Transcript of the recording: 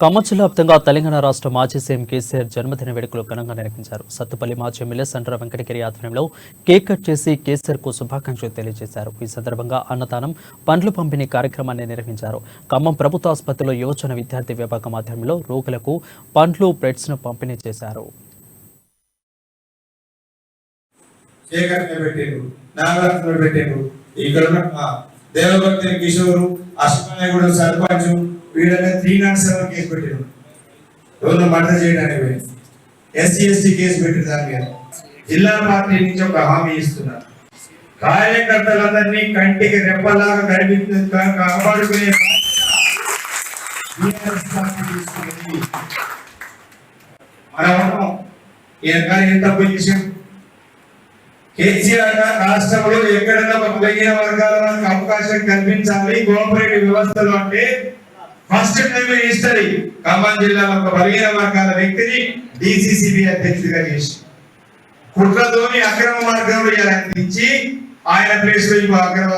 ఖమ్మం జిల్లా వ్యాప్తంగా తెలంగాణ రాష్ట్ర మాజీ సీఎం కేసీఆర్ జన్మదిన వేడుకలు ఘనంగా నిర్వహించారు. సత్తుపల్లి మాజీ ఎమ్మెల్యే సండ్ర వెంకటగిరి ఆధ్వర్యంలో కేక్ కట్ చేసి కేసీఆర్ కు శుభాకాంక్షలు తెలియజేశారు. ఈ సందర్భంగా అన్నదానం, పండ్లు పంపిణీ కార్యక్రమాన్ని నిర్వహించారు. ఖమ్మం ప్రభుత్వ ఆసుపత్రిలో యువజన విద్యార్థి విభాగం ఆధ్వర్యంలో రోగులకు పండ్లు, బ్రెడ్స్ ను పంపిణీ చేశారు. దేవభక్తి కిషోరు అశ్వనాయకుడు సర్పంచ్ వీళ్ళని 307 కేసు పెట్టారు. ఎవరిని మర్డర్ చేయడానికి SC ST కేసు పెట్టారు. దాని మీద జిల్లా పార్టీ నుంచి ఒక హామీ ఇస్తున్నారు. కార్యకర్తలందరినీ కంటికి రెప్పలాగా కాపాడుకునే మనం ఎంత పొజిషన్ కేసీఆర్ రాష్ట్రంలో ఎక్కడైనా బలహీన వర్గాల వారికి అవకాశం కల్పించాలి కోఆపరేటివ్ వ్యవస్థలో అంటే ఫస్ట్ టైం హిస్టరీ ఖమ్మం జిల్లాలో ఒక బలహీన వర్గాల వ్యక్తిని DCCB అధ్యక్షుడిగా చేసి కుట్రతోని అక్రమ మార్గంలో ఇచ్చి ఆయన ప్లేస్ లో అక్రమ